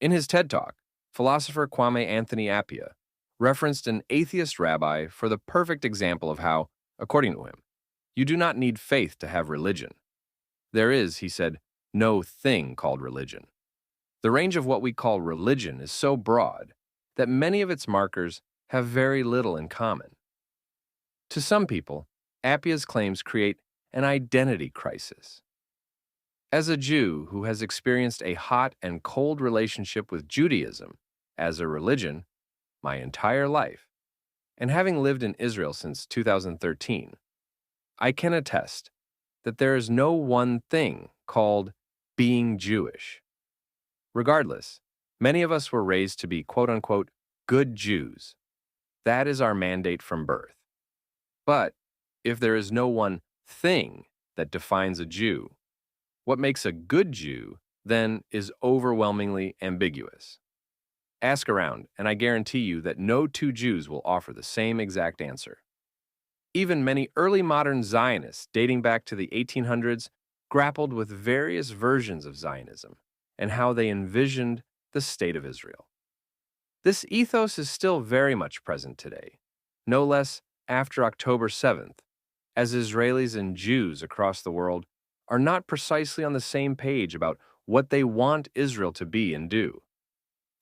In his TED Talk, philosopher Kwame Anthony Appiah referenced an atheist rabbi for the perfect example of how, according to him, you do not need faith to have religion. There is, he said, no thing called religion. The range of what we call religion is so broad that many of its markers have very little in common. To some people, Appiah's claims create an identity crisis. As a Jew who has experienced a hot and cold relationship with Judaism as a religion my entire life, and having lived in Israel since 2013, I can attest that there is no one thing called being Jewish. Regardless, many of us were raised to be quote-unquote good Jews. That is our mandate from birth. But if there is no one thing that defines a Jew, what makes a good Jew then is overwhelmingly ambiguous. Ask around, and I guarantee you that no two Jews will offer the same exact answer. Even many early modern Zionists dating back to the 1800s grappled with various versions of Zionism and how they envisioned the state of Israel. This ethos is still very much present today, no less after October 7th, as Israelis and Jews across the world are not precisely on the same page about what they want Israel to be and do.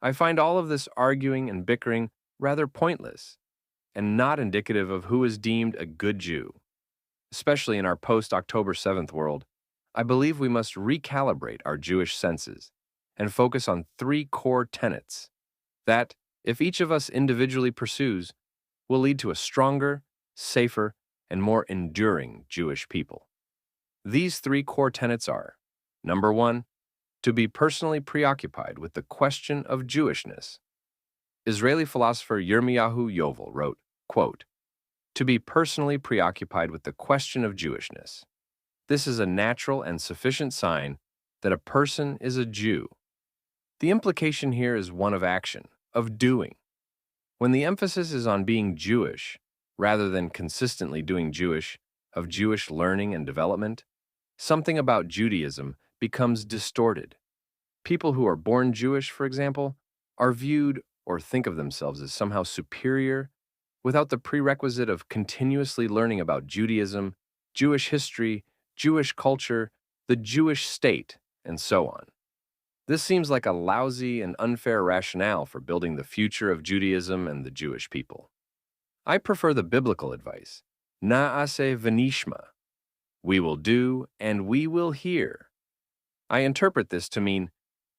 I find all of this arguing and bickering rather pointless and not indicative of who is deemed a good Jew. Especially in our post-October 7th world, I believe we must recalibrate our Jewish senses and focus on three core tenets that, if each of us individually pursues, will lead to a stronger, safer, and more enduring Jewish people. These three core tenets are: number one, to be personally preoccupied with the question of Jewishness. Israeli philosopher Yirmiyahu Yovel wrote, quote, "To be personally preoccupied with the question of Jewishness. This is a natural and sufficient sign that a person is a Jew." The implication here is one of action, of doing. When the emphasis is on being Jewish, rather than consistently doing Jewish, of Jewish learning and development, something about Judaism becomes distorted. People who are born Jewish, for example, are viewed or think of themselves as somehow superior without the prerequisite of continuously learning about Judaism, Jewish history, Jewish culture, the Jewish state, and so on. This seems like a lousy and unfair rationale for building the future of Judaism and the Jewish people. I prefer the biblical advice, na'aseh v'nishma, we will do and we will hear. I interpret this to mean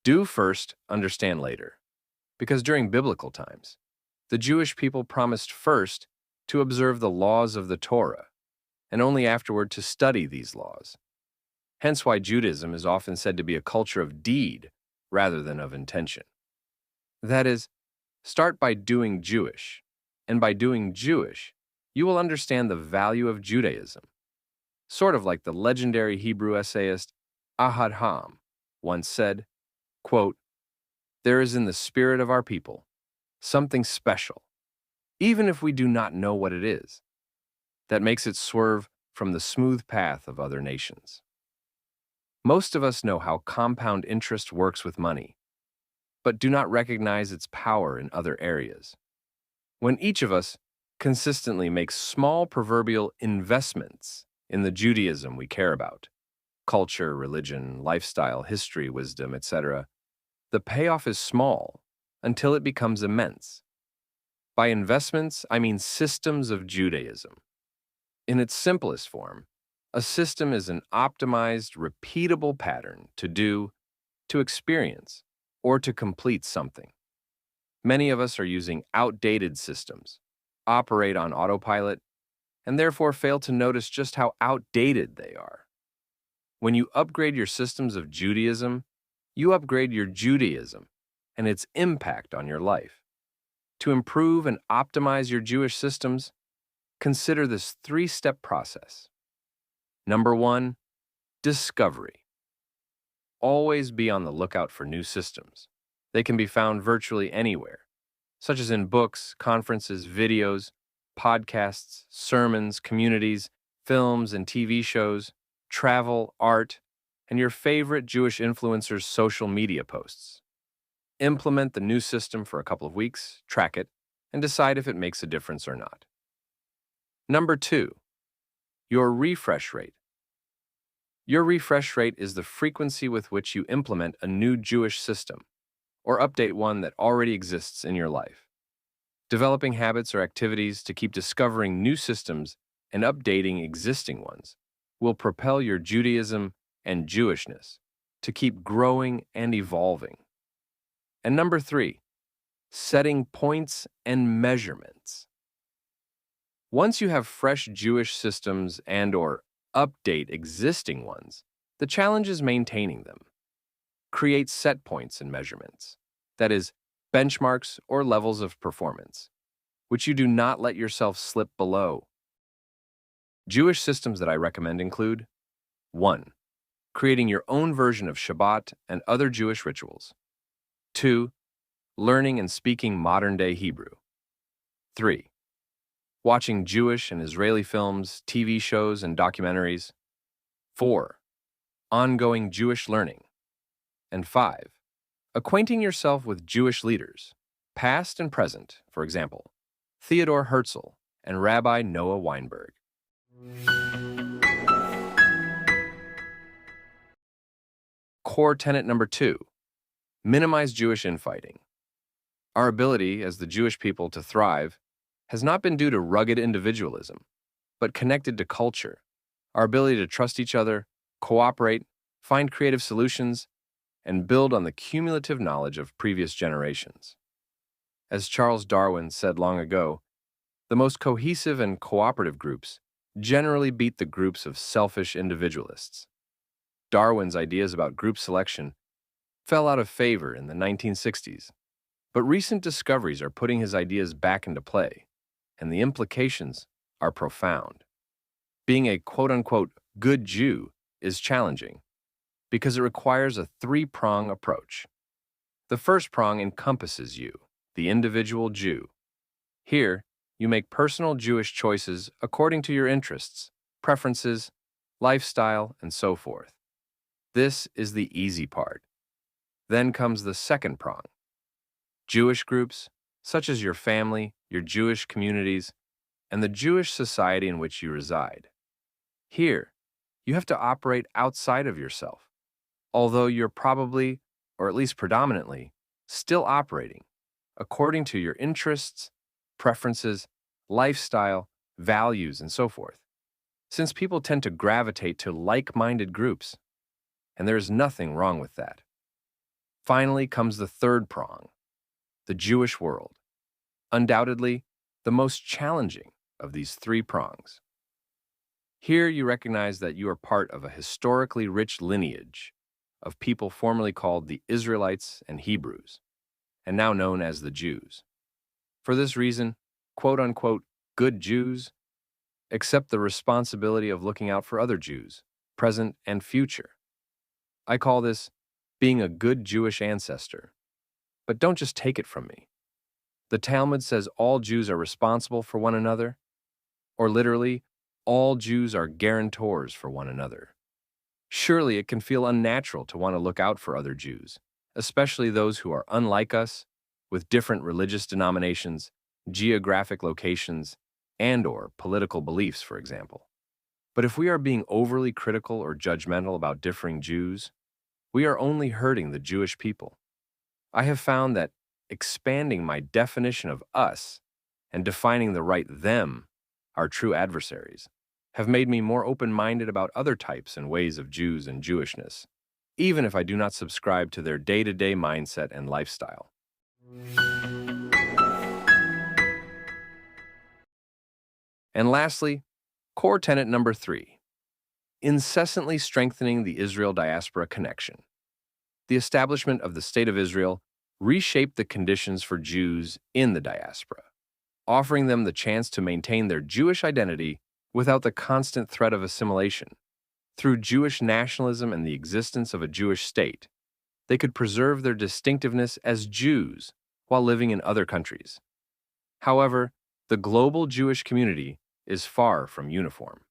do first, understand later. Because during biblical times, the Jewish people promised first to observe the laws of the Torah, and only afterward to study these laws. Hence why Judaism is often said to be a culture of deed rather than of intention. That is, start by doing Jewish, and by doing Jewish, you will understand the value of Judaism. Sort of like the legendary Hebrew essayist Ahad Ha'am once said, quote, "There is in the spirit of our people something special, even if we do not know what it is, that makes it swerve from the smooth path of other nations." Most of us know how compound interest works with money, but do not recognize its power in other areas. When each of us consistently makes small proverbial investments in the Judaism we care about, culture, religion, lifestyle, history, wisdom, etc., the payoff is small until it becomes immense. By investments, I mean systems of Judaism. In its simplest form, a system is an optimized, repeatable pattern to do, to experience, or to complete something. Many of us are using outdated systems, operate on autopilot, and therefore fail to notice just how outdated they are. When you upgrade your systems of Judaism, you upgrade your Judaism and its impact on your life. To improve and optimize your Jewish systems, consider this three-step process. Number one, discovery. Always be on the lookout for new systems. They can be found virtually anywhere, such as in books, conferences, videos, podcasts, sermons, communities, films and TV shows, travel, art, and your favorite Jewish influencers' social media posts. Implement the new system for a couple of weeks, track it, and decide if it makes a difference or not. Number 2, your refresh rate. Your refresh rate is the frequency with which you implement a new Jewish system or update one that already exists in your life. Developing habits or activities to keep discovering new systems and updating existing ones will propel your Judaism and Jewishness to keep growing and evolving. And number 3, setting points and measurements. Once you have fresh Jewish systems and/or update existing ones, the challenge is maintaining them. Create set points and measurements, that is, benchmarks or levels of performance, which you do not let yourself slip below. Jewish systems that I recommend include 1. Creating your own version of Shabbat and other Jewish rituals. 2. Learning and speaking modern-day Hebrew. 3. Watching Jewish and Israeli films, TV shows, and documentaries. 4. Ongoing Jewish learning. And 5. Acquainting yourself with Jewish leaders, past and present, for example, Theodore Herzl and Rabbi Noah Weinberg. Core tenet number 2, minimize Jewish infighting. Our ability as the Jewish people to thrive has not been due to rugged individualism, but connected to culture, our ability to trust each other, cooperate, find creative solutions, and build on the cumulative knowledge of previous generations. As Charles Darwin said long ago, the most cohesive and cooperative groups generally beat the groups of selfish individualists. Darwin's ideas about group selection fell out of favor in the 1960s, but recent discoveries are putting his ideas back into play, and the implications are profound. Being a quote-unquote good Jew is challenging because it requires a three-prong approach. The first prong encompasses you, the individual Jew. Here, you make personal Jewish choices according to your interests, preferences, lifestyle, and so forth. This is the easy part. Then comes the second prong. Jewish groups, such as your family, your Jewish communities, and the Jewish society in which you reside. Here, you have to operate outside of yourself, although you're probably, or at least predominantly, still operating according to your interests, preferences, lifestyle, values, and so forth, since people tend to gravitate to like-minded groups, and there is nothing wrong with that. Finally comes the third prong, the Jewish world, undoubtedly the most challenging of these three prongs. Here you recognize that you are part of a historically rich lineage of people formerly called the Israelites and Hebrews, and now known as the Jews. For this reason, quote-unquote good Jews accept the responsibility of looking out for other Jews, present and future. I call this being a good Jewish ancestor. But don't just take it from me. The Talmud says all Jews are responsible for one another, or literally, all Jews are guarantors for one another. Surely it can feel unnatural to want to look out for other Jews, especially those who are unlike us, with different religious denominations, geographic locations, and/or political beliefs, for example. But if we are being overly critical or judgmental about differing Jews, we are only hurting the Jewish people. I have found that expanding my definition of us and defining the right them, our true adversaries, have made me more open-minded about other types and ways of Jews and Jewishness, even if I do not subscribe to their day-to-day mindset and lifestyle. And lastly, core tenet number 3, incessantly strengthening the Israel diaspora connection. The establishment of the State of Israel reshaped the conditions for Jews in the diaspora, offering them the chance to maintain their Jewish identity without the constant threat of assimilation. Through Jewish nationalism and the existence of a Jewish state, they could preserve their distinctiveness as Jews while living in other countries. However, the global Jewish community is far from uniform.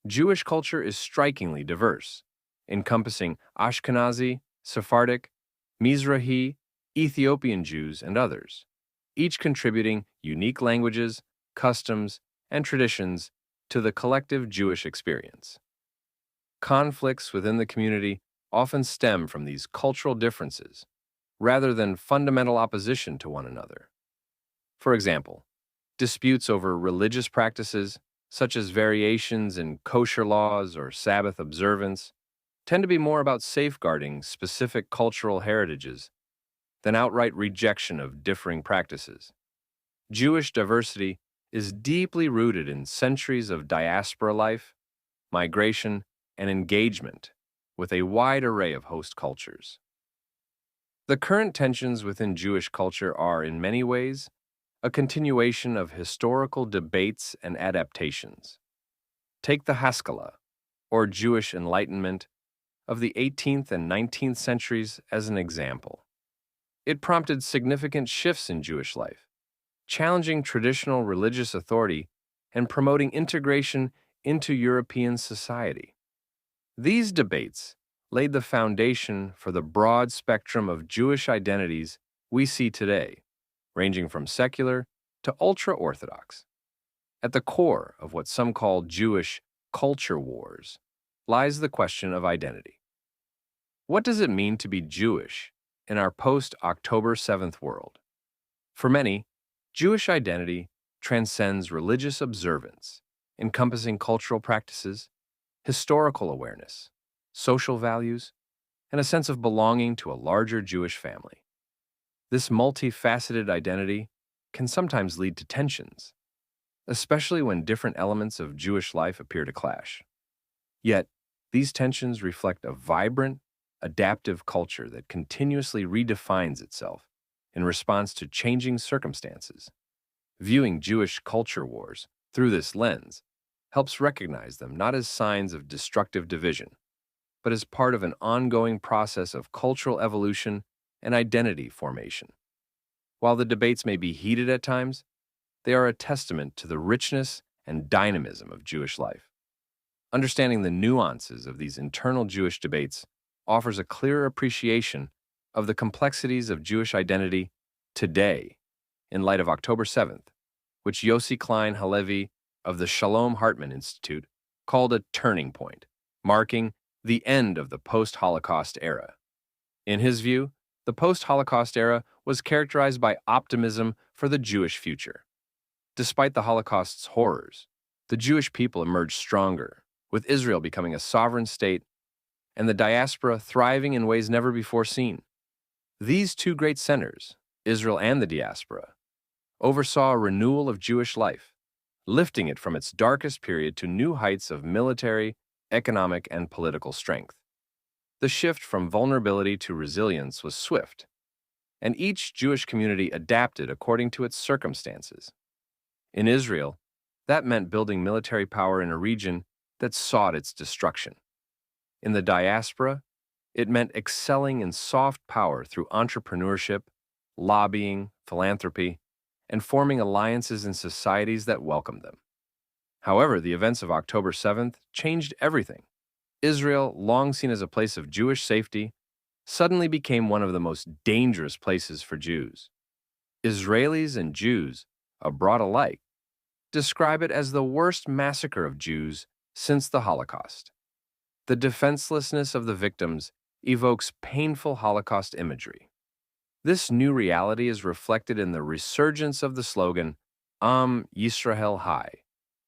Jewish culture is strikingly diverse, encompassing Ashkenazi, Sephardic, Mizrahi, Ethiopian Jews, and others, each contributing unique languages, customs, and traditions to the collective Jewish experience. Conflicts within the community often stem from these cultural differences rather than fundamental opposition to one another. For example, disputes over religious practices, such as variations in kosher laws or Sabbath observance, tend to be more about safeguarding specific cultural heritages than outright rejection of differing practices. Jewish diversity is deeply rooted in centuries of diaspora life, migration, and engagement with a wide array of host cultures. The current tensions within Jewish culture are, in many ways, a continuation of historical debates and adaptations. Take the Haskalah, or Jewish Enlightenment, of the 18th and 19th centuries as an example. It prompted significant shifts in Jewish life, challenging traditional religious authority and promoting integration into European society. These debates laid the foundation for the broad spectrum of Jewish identities we see today, ranging from secular to ultra-Orthodox. At the core of what some call Jewish culture wars lies the question of identity. What does it mean to be Jewish in our post-October 7th world? For many, Jewish identity transcends religious observance, encompassing cultural practices, historical awareness, social values, and a sense of belonging to a larger Jewish family. This multifaceted identity can sometimes lead to tensions, especially when different elements of Jewish life appear to clash. Yet, these tensions reflect a vibrant, adaptive culture that continuously redefines itself in response to changing circumstances. Viewing Jewish culture wars through this lens helps recognize them not as signs of destructive division, but as part of an ongoing process of cultural evolution and identity formation. While the debates may be heated at times, they are a testament to the richness and dynamism of Jewish life. Understanding the nuances of these internal Jewish debates offers a clearer appreciation of the complexities of Jewish identity today in light of October 7th, which Yossi Klein Halevi of the Shalom Hartman Institute called a turning point, marking the end of the post-Holocaust era. In his view, the post-Holocaust era was characterized by optimism for the Jewish future. Despite the Holocaust's horrors, the Jewish people emerged stronger, with Israel becoming a sovereign state and the diaspora thriving in ways never before seen. These two great centers, Israel and the diaspora, oversaw a renewal of Jewish life, lifting it from its darkest period to new heights of military, economic, and political strength. The shift from vulnerability to resilience was swift, and each Jewish community adapted according to its circumstances. In Israel, that meant building military power in a region that sought its destruction. In the diaspora, it meant excelling in soft power through entrepreneurship, lobbying, philanthropy, and forming alliances in societies that welcomed them. However, the events of October 7th changed everything. Israel, long seen as a place of Jewish safety, suddenly became one of the most dangerous places for Jews. Israelis and Jews, abroad alike, describe it as the worst massacre of Jews since the Holocaust. The defenselessness of the victims evokes painful Holocaust imagery. This new reality is reflected in the resurgence of the slogan, Am Yisrael Hai,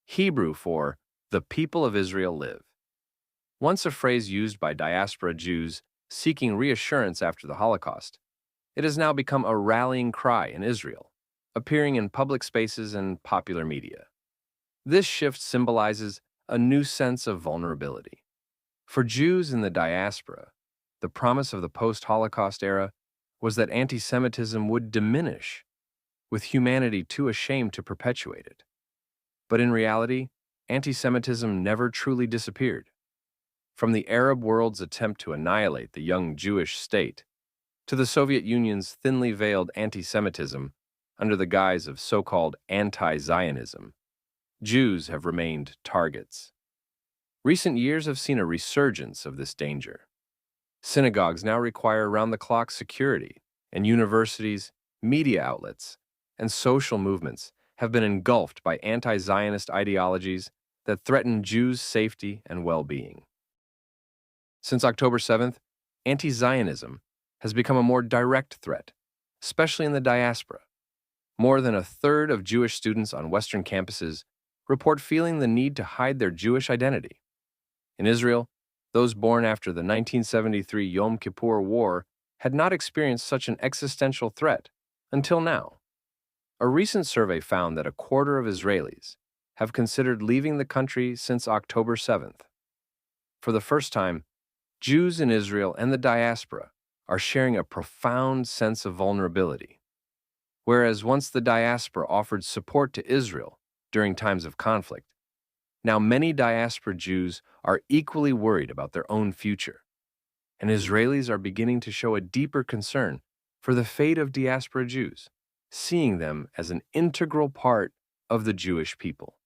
Hebrew for the people of Israel live. Once a phrase used by diaspora Jews seeking reassurance after the Holocaust, it has now become a rallying cry in Israel, appearing in public spaces and popular media. This shift symbolizes a new sense of vulnerability. For Jews in the diaspora, the promise of the post-Holocaust era was that anti-Semitism would diminish, with humanity too ashamed to perpetuate it. But in reality, anti-Semitism never truly disappeared. From the Arab world's attempt to annihilate the young Jewish state, to the Soviet Union's thinly veiled anti-Semitism under the guise of so-called anti-Zionism, Jews have remained targets. Recent years have seen a resurgence of this danger. Synagogues now require round-the-clock security, and universities, media outlets, and social movements have been engulfed by anti-Zionist ideologies that threaten Jews' safety and well-being. Since October 7th, anti-Zionism has become a more direct threat, especially in the diaspora. More than a third of Jewish students on Western campuses report feeling the need to hide their Jewish identity. In Israel, those born after the 1973 Yom Kippur War had not experienced such an existential threat until now. A recent survey found that a quarter of Israelis have considered leaving the country since October 7th. For the first time, Jews in Israel and the diaspora are sharing a profound sense of vulnerability. Whereas once the diaspora offered support to Israel during times of conflict, now many diaspora Jews are equally worried about their own future, and Israelis are beginning to show a deeper concern for the fate of diaspora Jews, seeing them as an integral part of the Jewish people.